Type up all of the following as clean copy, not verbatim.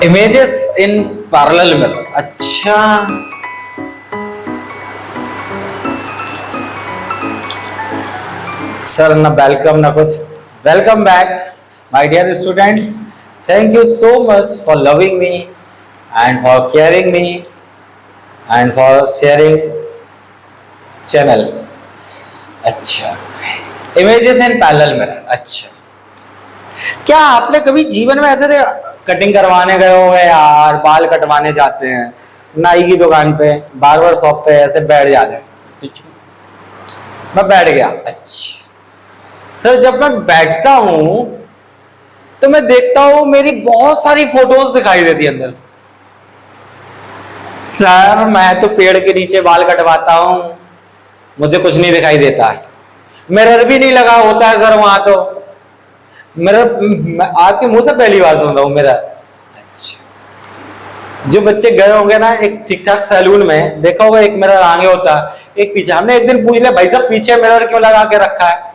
Images in parallel mirror. अच्छा, sir ना welcome ना कुछ। Welcome back my dear students, thank you so much for loving me and for caring me and for sharing channel. अच्छा, images in parallel mirror. अच्छा, क्या आपने कभी जीवन में ऐसे कटिंग करवाने गए हो यार, बाल कटवाने जाते हैं नाई की दुकान पे, बार्बर शॉप पे, ऐसे बैठ जाते हैं? ठीक है, मैं बैठ गया। अच्छा सर, जब मैं बैठता हूं तो मैं देखता हूं मेरी बहुत सारी फोटोज दिखाई देती है अंदर। सर मैं तो पेड़ के नीचे बाल कटवाता हूं, मुझे कुछ नहीं दिखाई देता है, मिरर भी नहीं लगा होता है सर वहां तो। मिरर आपके मुंह से पहली बार सुन रहा हूं मिरर। अच्छा, जो बच्चे गए होंगे ना एक ठीक ठाक सैलून में, देखा होगा एक मिरर आगे होता है एक पीछे। हमने एक दिन पूछ लिया, भाई साहब पीछे मिरर क्यों लगा के रखा है,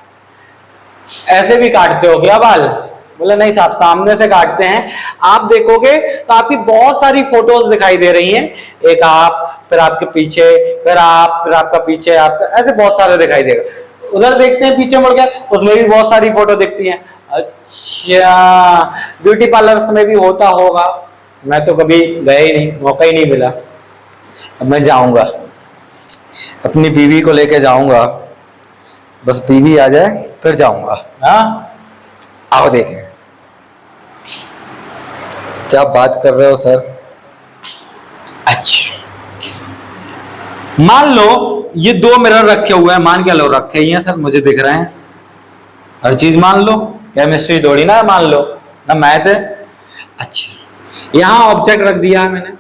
ऐसे भी काटते हो क्या बाल? बोले नहीं साहब, सामने से काटते हैं। आप देखोगे तो आपकी बहुत सारी फोटोज दिखाई दे रही हैं, एक आप, फिर आपके पीछे, फिर आप, फिर आपका पीछे, आपका, ऐसे बहुत सारे दिखाई देगा। उधर देखते हैं पीछे मुड़ के, उसमें भी बहुत सारी फोटो दिखती हैं। अच्छा, ब्यूटी पार्लर्स में भी होता होगा, मैं तो कभी गया ही नहीं, मौका ही नहीं मिला। अब मैं जाऊंगा, अपनी बीवी को लेके जाऊंगा, बस बीवी आ जाए फिर जाऊंगा। हाँ आओ देखें। क्या बात कर रहे हो सर? अच्छा, मान लो ये दो मिरर रखे हुए हैं, मान क्या लो रखे ही हैं सर, मुझे दिख रहे हैं हर चीज। मान लो केमिस्ट्री थोड़ी ना, मान लो ना मैथ है। अच्छा, यहां ऑब्जेक्ट रख दिया है मैंने,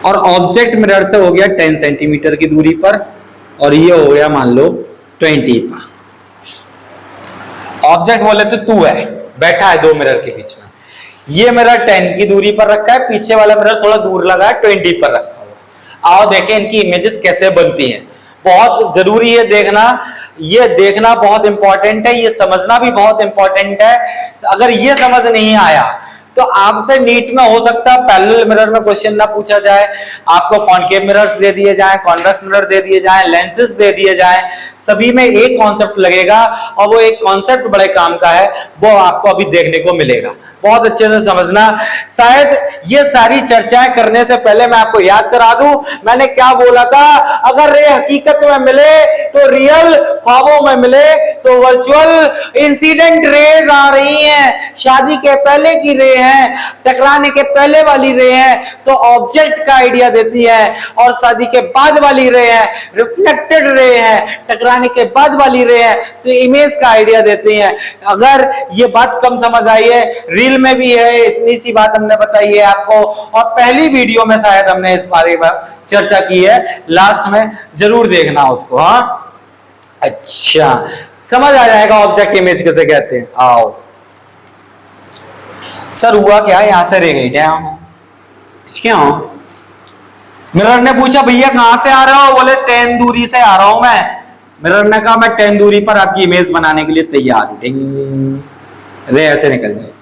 और ऑब्जेक्ट मिरर से हो गया 10 सेंटीमीटर की दूरी पर, और ये हो गया मान लो 20 पर। ऑब्जेक्ट बोले तो तू है, बैठा है दो मिरर के बीच में। ये मिरर 10 की दूरी पर रखा है, पीछे वाला मिरर थोड़ा दूर लगा है, 20 पर रखा हुआ। आओ देखें इनकी इमेजेस कैसे बनती हैं। बहुत जरूरी है देखना, ये देखना बहुत इंपॉर्टेंट है, ये समझना भी बहुत इंपॉर्टेंट है। अगर ये समझ नहीं आया तो आपसे नीट में हो सकता है पैरेलल मिरर में क्वेश्चन ना पूछा जाए, आपको कॉनकेव मिरर्स दे दिए जाएं, कॉन्वेक्स मिरर दे दिए जाएं, लेंसेज दे दिए जाएं, सभी में एक कॉन्सेप्ट लगेगा, और वो एक कॉन्सेप्ट बड़े काम का है, वो आपको अभी देखने को मिलेगा। बहुत अच्छे से समझना। शायद ये सारी चर्चाएं करने से पहले मैं आपको याद करा दूं, मैंने क्या बोला था, अगर रे हकीकत में मिले तो रियल, ख्वाबों में मिले तो वर्चुअल। इंसिडेंट रेज आ रही हैं, शादी के पहले की रे है, टकराने के पहले वाली रे है तो ऑब्जेक्ट का आइडिया देती है, और शादी के बाद वाली रे है रिफ्लेक्टेड रे है, टकराने के बाद वाली रे है तो इमेज का आइडिया देती है। अगर ये बात कम समझ आई है, रील में भी है, इतनी सी बात हमने बताई है आपको, और पहली वीडियो में शायद हमने इस बारे में चर्चा की है, लास्ट में जरूर देखना उसको। हाँ अच्छा, समझ आ जाएगा ऑब्जेक्ट इमेज किसे कहते हैं। आओ सर हुआ क्या, यहां से रह गई क्या? मिरर ने पूछा भैया कहां से आ रहे हो? बोले 10 दूरी से आ रहा हूं मैं। मिरर ने कहा मैं 10 दूरी पर आपकी इमेज बनाने के लिए तैयार हूं। रे ऐसे निकल जाए,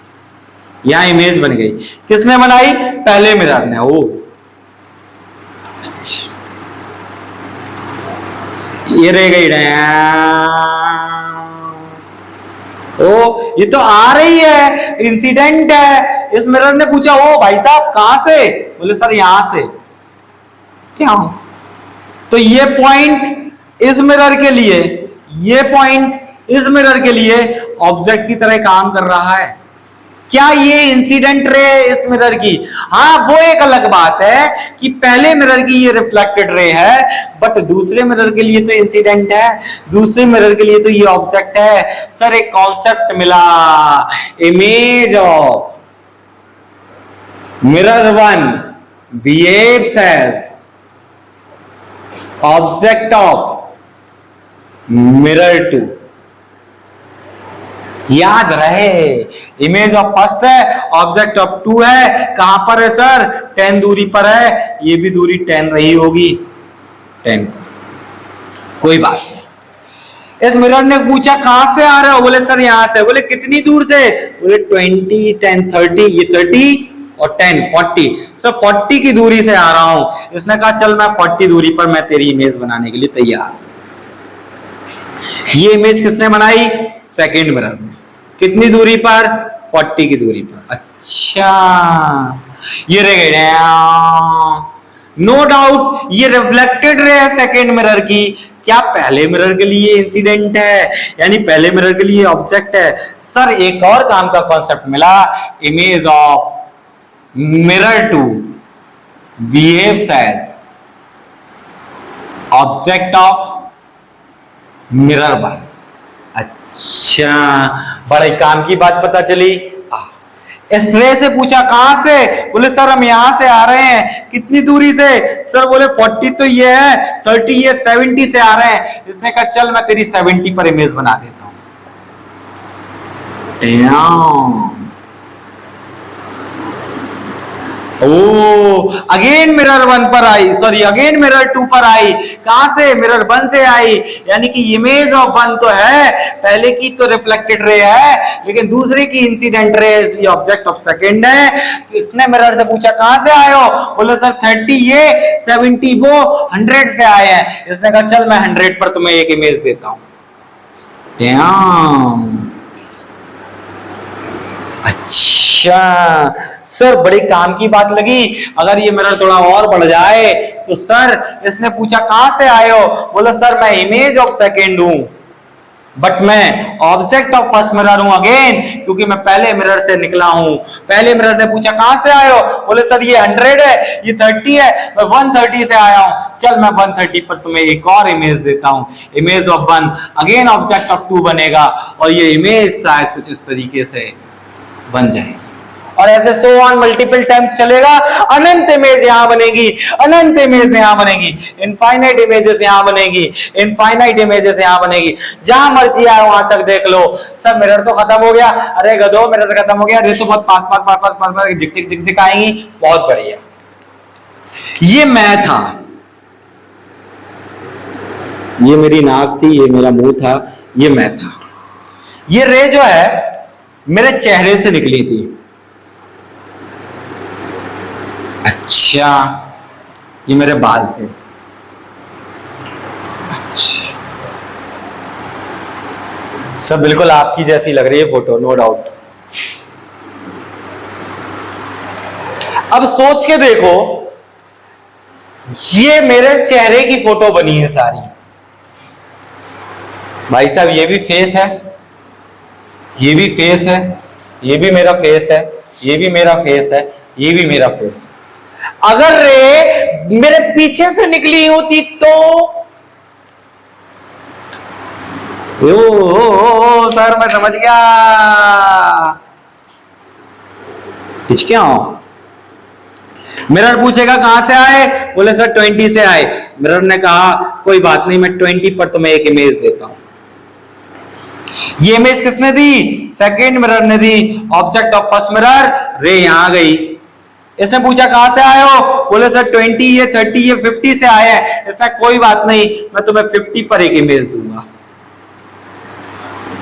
यहां इमेज बन गई। किसने बनाई? पहले मिरर ने। ओ अच्छा, ये रह गई। ओ ये तो आ रही है, इंसिडेंट है। इस मिरर ने पूछा ओ भाई साहब कहां से? बोले सर यहां से। क्या? तो ये पॉइंट इस मिरर के लिए, ये पॉइंट इस मिरर के लिए ऑब्जेक्ट की तरह काम कर रहा है। क्या ये इंसिडेंट रे इस मिरर की? हाँ वो एक अलग बात है कि पहले मिरर की ये रिफ्लेक्टेड रे है, बट दूसरे मिरर के लिए तो इंसिडेंट है, दूसरे मिरर के लिए तो ये ऑब्जेक्ट है। सर एक कॉन्सेप्ट मिला, image of mirror 1 behaves as object of mirror 2। याद रहे, इमेज ऑफ फर्स्ट है, ऑब्जेक्ट ऑफ 2 है। कहां पर है सर? 10 दूरी पर है, ये भी दूरी 10 रही होगी, 10। कोई बात नहीं, इस मिरर ने पूछा कहां से आ रहे हो, बोले सर यहां से। बोले कितनी दूर से, बोले 20, 10, 30, ये 30 और 10, 40। सर 40 की दूरी से आ रहा हूं। इसने कहा चल मैं 40 दूरी पर मैं तेरी इमेज बनाने के लिए तैयार। ये इमेज किसने बनाई, सेकंड मिरर में। कितनी दूरी पर, 40 की दूरी पर। अच्छा ये रह गए, नो डाउट ये रिफ्लेक्टेड रे है सेकंड मिरर की। क्या पहले मिरर के लिए इंसिडेंट है, यानी पहले मिरर के लिए ऑब्जेक्ट है। सर एक और काम का कॉन्सेप्ट मिला, image of mirror two behaves as object of mirror one. अच्छा बड़े काम की बात पता चली। इस रे से पूछा कहां से, बोले सर हम यहां से आ रहे हैं। कितनी दूरी से, सर बोले 40 तो ये है, 30 ये 70 से आ रहे हैं। इसने कहा चल मैं तेरी 70 पर इमेज बना देता हूं। ओ अगेन मिरर 1 पर आई, सॉरी अगेन मिरर 2 पर आई। कहां से, मिरर 1 से आई। यानी कि इमेज ऑफ 1 तो है, पहले की तो रिफ्लेक्टेड रे है, लेकिन दूसरे की इंसिडेंट रे, इसलिए ऑब्जेक्ट ऑफ सेकंड है। इसने मिरर से पूछा कहां से आए हो, बोले सर 30 ये, 70 वो, 100 से आए हैं। इसने कहा चल मैं 100 पर तुम्हें एक इमेज देता हूं। अच्छा सर बड़ी काम की बात लगी। अगर ये मिरर थोड़ा और बढ़ जाए तो सर, इसने पूछा कहां से आए हो, बोला सर मैं इमेज ऑफ सेकंड हूं, बट मैं ऑब्जेक्ट ऑफ फर्स्ट मिरर हूं अगेन, क्योंकि मैं पहले मिरर से निकला हूं। पहले मिरर ने पूछा कहां से आए हो, बोले सर ये 100 है, ये 30 है, मैं 130 से आया हूं। चल मैं 130 पर तुम्हें एक और इमेज देता हूं, image of 1, again object of 2 बनेगा, और ये इमेज शायद कुछ इस तरीके से बन जाएगी। और ऐसे सो ऑन मल्टीपल टाइम्स चलेगा। अनंत इमेज यहां बनेगी, अनंत इमेज यहां बनेगी, इनफाइनाइट इमेजेस यहां बनेगी, इनफाइनाइट इमेजेस यहां बनेगी। जहां मर्जी आए वहां तक देख लो। सब मिरर तो खत्म हो गया, अरे गधो मिरर खत्म हो गया, अरे तो बहुत पास पास पास पास पास पास झिक झिक झिक झिक आएंगी। बहुत बढ़िया, ये मैं था, ये मेरी नाक थी, ये मेरा मुंह था, ये मैं था। ये रे जो है मेरे चेहरे से निकली थी। अच्छा ये मेरे बाल थे। अच्छा सब बिल्कुल आपकी जैसी लग रही है फोटो, नो डाउट। अब सोच के देखो, ये मेरे चेहरे की फोटो बनी है सारी। भाई साहब ये भी फेस है, ये भी फेस है, ये भी मेरा फेस है, ये भी मेरा फेस है, ये भी मेरा फेस है। अगर रे मेरे पीछे से निकली होती तो ओ सर मैं समझ गया, क्या मिरर पूछेगा कहां से आए, बोले सर 20 से आए। मिरर ने कहा कोई बात नहीं, मैं 20 पर तुम्हें एक इमेज देता हूं। ये इमेज किसने दी, सेकंड मिरर ने दी, ऑब्जेक्ट ऑफ फर्स्ट मिरर, रे यहां गई। इसने पूछा कहां से आए हो, बोले सर 20 ये 30 ये 50 से आए हैं। इसने कोई बात नहीं, मैं तुम्हें 50 पर एक इमेज दूंगा।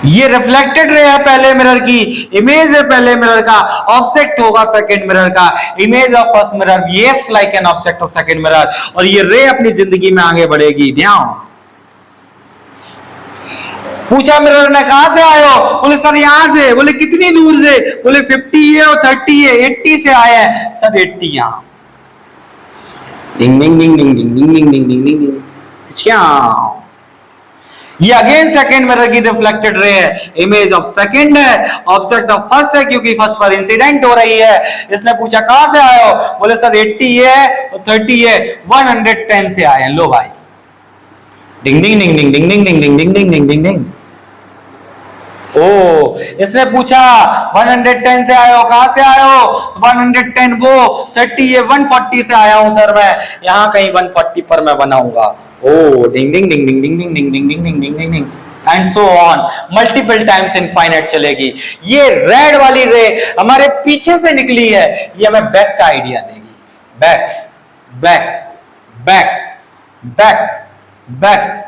ये रिफ्लेक्टेड रे है पहले मिरर की, इमेज है पहले मिरर का, ऑब्जेक्ट होगा सेकंड मिरर का। Image of first mirror behaves like an object of second mirror, और ये रे अपनी जिंदगी में आगे बढ़ेगी। ध्यान, पूछा मिरर ने कहां से आए हो, बोले सर यहां से। बोले कितनी दूर से, बोले 50 है और 30 है, 80 से आए हैं। सब 80 यहां। डिंग ding ding ding ding ding ding ding ding डिंग। क्या ये अगेन सेकंड मिरर की रिफ्लेक्टेड रे है, इमेज ऑफ सेकंड है, ऑब्जेक्ट ऑफ फर्स्ट है, क्योंकि फर्स्ट पर इंसिडेंट हो रही है। इसने पूछा कहां से आए हो, बोले सर 80 है और 30 है, 110 से आए हैं। लो भाई, डिंग ding ding ding ding ding ding ding ding ding ding ding डिंग। ओ इसने पूछा 110 से आए हो, कहां से आए हो, 110 वो, 30 ये, 140 से आया हूं सर मैं, यहां कहीं 140 पर मैं बनाऊंगा। Oh ding ding ding ding ding ding ding ding ding ding ding ding ding and so on, multiple times infinite चलेगी। ये रेड वाली रे हमारे पीछे से निकली है, ये हमें बैक का आइडिया देगी। Back back back back back,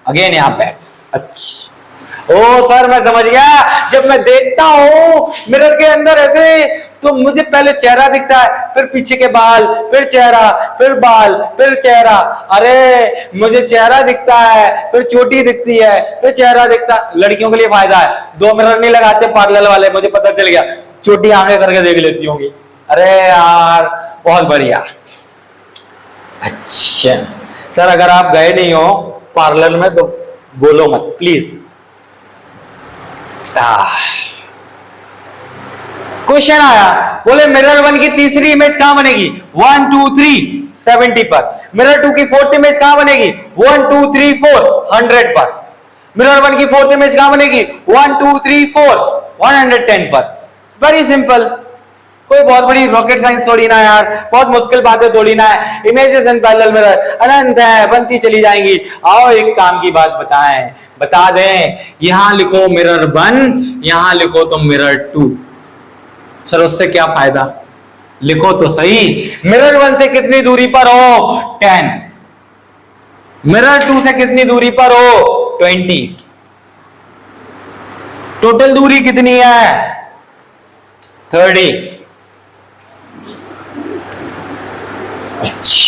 again यहां बैक। अच्छा, ओ सर मैं समझ गया। जब मैं देखता हूं मिरर के अंदर ऐसे, तो मुझे पहले चेहरा दिखता है, फिर पीछे के बाल, फिर चेहरा, फिर बाल, फिर चेहरा। अरे मुझे चेहरा दिखता है, फिर चोटी दिखती है, फिर चेहरा दिखता है। लड़कियों के लिए फायदा है, 2 मिरर नहीं लगाते पार्लर वाले, मुझे पता चल गया, चोटी आगे करके देख लेती होंगी। अरे यार बहुत बढ़िया। अच्छा सर, अगर आप गए नहीं हो पार्लर में तो बोलो मत प्लीज। क्वेश्चन आया, बोले मिरर 1 की तीसरी इमेज कहां बनेगी? 1 2 3 70 पर। मिरर 2 की फोर्थ इमेज कहां बनेगी? 1 2 3 4 100 पर। मिरर 1 की फोर्थ इमेज कहां बनेगी? 1 2 3 4 110 पर। वेरी सिंपल, कोई बहुत बड़ी रॉकेट साइंस थोड़ी ना यार, बहुत मुश्किल बातें थोड़ी ना है। इमेजेस इन पैरेलल मिरर अनंत है, बनती चली जाएंगी। आओ एक काम की बात बताएं, बता दें, यहां लिखो मिरर 1, यहां लिखो तो मिरर 2। सर उससे क्या फायदा? लिखो तो सही। मिरर 1 से कितनी दूरी पर हो? 10। मिरर 2 से कितनी दूरी पर हो? 20। टोटल दूरी कितनी है? 30। अच्छा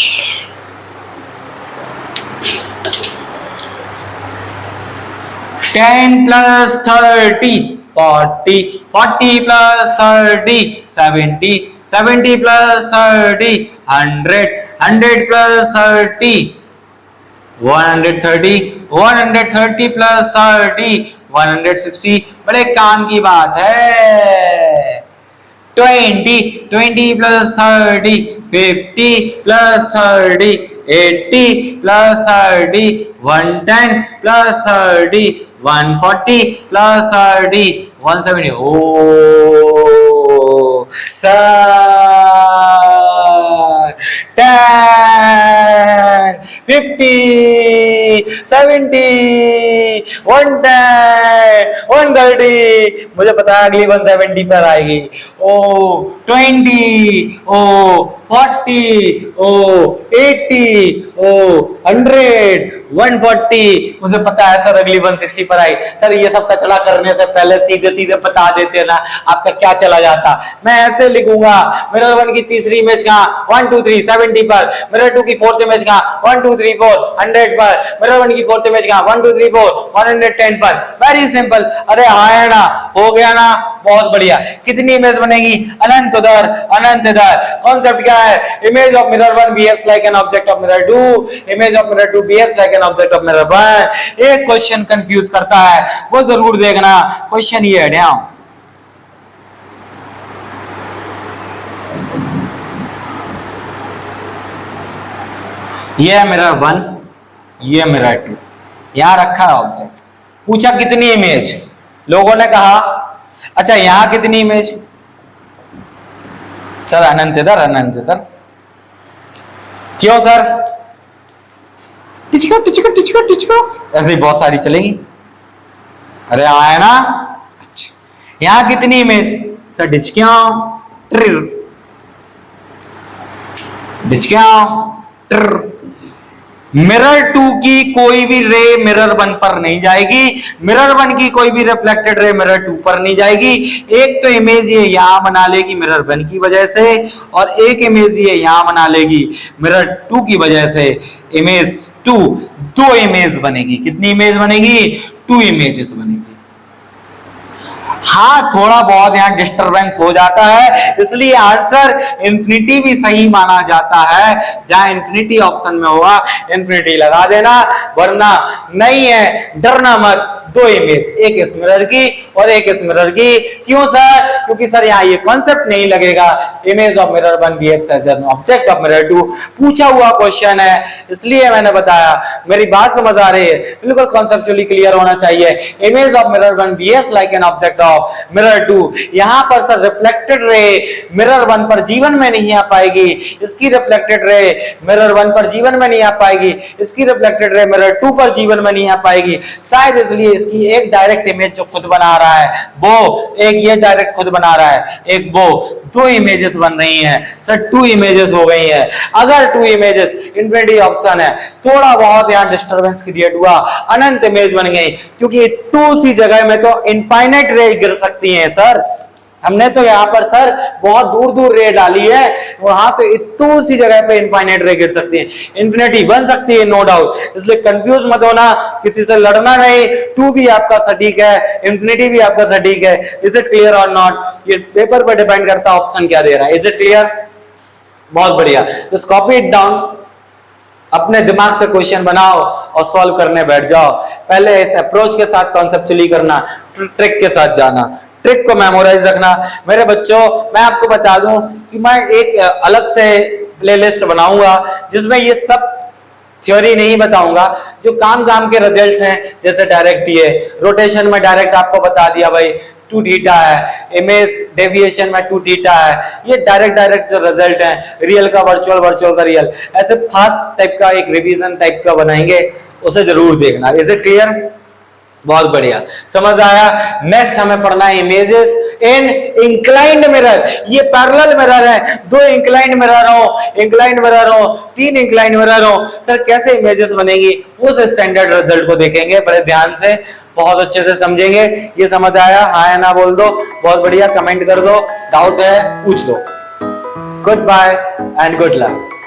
10 plus 30 40, 40 plus 30 70, 70 plus 30 100, 100 plus 30 130, 130 plus 30 160। बड़े काम की बात है। 20, 20 plus 30 50 plus 30 80 plus 30 110 plus 30 140 plus 30 170। ओ सर 10 50 70 110 130। मुझे पता है अगली 170 पर आएगी। ओ 20 ओ 40 ओ 80 ओ 100 140। मुझे पता है सर अगली 160 पर आई। सर ये सब कचरा करने से पहले सीधे सीधे बता देते ना, आपका क्या चला जाता। मैं ऐसे लिखूंगा, मिरर 1 की तीसरी इमेज कहां? 1 2 3 70 पर। मिरर 2 की फोर्थ इमेज कहां? 1 2 3 4 100 पर। मिरर 1 की फोर्थ इमेज कहां? 1 2 3 4 110 पर। Very simple. अरे आया ना, हो गया ना, बहुत बढ़िया। कितनी इमेज बनेगी? अनंत उधर अनंत इधर। कॉन्सेप्ट क्या है? Image of mirror 1 behaves like an object of mirror 2, image of mirror 2 behaves like an object of mirror 1। एक क्वेश्चन कंफ्यूज करता है, वो जरूर देखना। क्वेश्चन ये है ध्यान, ये है मिरर 1, ये मिरर 2, यहां रखा है ऑब्जेक्ट। पूछा कितनी इमेज? लोगों ने कहा अच्छा यहां कितनी इमेज? सर अनंत इधर अनंत इधर। क्यों सर? टिचको टिचको टिचको टिचको ऐसे ही बहुत सारी चलेंगी। अरे आया ना। अच्छा यहां कितनी इमेज? सर डिचक्यों ट्र डिचक्यों ट्र। मिरर 2 की कोई भी रे मिरर 1 पर नहीं जाएगी, मिरर 1 की कोई भी रिफ्लेक्टेड रे मिरर 2 पर नहीं जाएगी। एक तो इमेज ये यहां बना लेगी मिरर 1 की वजह से, और एक इमेज ये यहां बना लेगी मिरर 2 की वजह से। इमेज 2, 2 इमेज बनेगी। कितनी इमेज बनेगी? 2 इमेजेस बनेगी। हाँ थोड़ा बहुत यहां डिस्टरबेंस हो जाता है, इसलिए आंसर इंफिनिटी भी सही माना जाता है। जहां इंफिनिटी ऑप्शन में होगा इंफिनिटी लगा देना, वरना नहीं है, डरना मत। 2 इमेज, एक इस मिरर की और एक इस मिरर की। क्यों सर? क्योंकि सर यहाँ ये कॉन्सेप्ट नहीं लगेगा, image of mirror 1 behaves as an object of mirror 2। पूछा हुआ क्वेश्चन है, इसलिए मैंने बताया। मेरी बात समझ आ रही है? बिल्कुल कॉन्सेप्चुअली क्लियर होना चाहिए। Image of mirror 1 behaves like an object of mirror 2। यहां पर सर रिफ्लेक्टेड रे मिरर 1 पर जीवन में नहीं आ पाएगी, इसकी रिफ्लेक्टेड रे मिरर 1 पर जीवन में नहीं आ पाएगी, इसकी रिफ्लेक्टेड रे मिरर 2 पर जीवन में नहीं आ पाएगी। शायद इसलिए इसकी एक डायरेक्ट इमेज जो खुद बना रहा है वो एक ये डायरेक्ट खुद बना रहा है, एक वो, 2 इमेजेस बन रही हैं सर, 2 इमेजेस हो गई हैं। अगर 2 इमेजेस इन्फिनिटी ऑप्शन है, थोड़ा बहुत यहाँ डिस्टरबेंस क्रिएट हुआ, अनंत इमेज बन गई, क्योंकि इतनी सी जगह में तो इनफाइनाइट रे गिर सकती हैं सर। हमने तो यहाँ पर सर बहुत दूर दूर रे डाली है, वहां तो इतनी सी जगह पे इनफाइनाइट रे गिर सकती है, इन्फिनिटी बन सकती है, नो डाउट। इसलिए कंफ्यूज मत होना, किसी से लड़ना नहीं, 2 भी आपका सटीक है, इन्फिनिटी भी आपका सटीक है। इज इट क्लियर और नॉट? ये पेपर पर डिपेंड करता है ऑप्शन क्या दे रहा है। Is it clear? बहुत बढ़िया। जस्ट कॉपी इट डाउन, अपने दिमाग से क्वेश्चन बनाओ और सॉल्व करने बैठ जाओ। पहले इस अप्रोच के साथ कॉन्सेप्चुअली करना, ट्रिक के साथ जाना, ट्रिक को मेमोराइज रखना। मेरे बच्चों, मैं आपको बता दूं कि मैं एक अलग से प्लेलिस्ट बनाऊंगा जिसमें ये सब थ्योरी नहीं बताऊंगा, जो काम काम के रिजल्ट्स हैं, जैसे डायरेक्ट ये रोटेशन में डायरेक्ट आपको बता दिया भाई 2 थीटा है, इमेज डेविएशन में 2 थीटा है, ये डायरेक्ट जो रिजल्ट है, रियल का वर्चुअल, वर्चुअल का रियल, ऐसे फास्ट टाइप का एक रिवीजन टाइप का बनाएंगे, उसे जरूर देखना। Is it clear? बहुत बढ़िया, समझ आया। नेक्स्ट हमें पढ़ना है इमेजेस इन इंक्लाइंड मिरर। ये पैरेलल मिरर है, 2 इंक्लाइंड मिरर हो, 3 इंक्लाइंड मिरर हो, सर कैसे इमेजेस बनेगी, उस स्टैंडर्ड रिजल्ट को देखेंगे बड़े ध्यान से, बहुत अच्छे से समझेंगे। ये समझ आया? हाँ या ना बोल दो। बहुत बढ़िया, कमेंट कर दो, डाउट है पूछ लो। Good bye and good luck.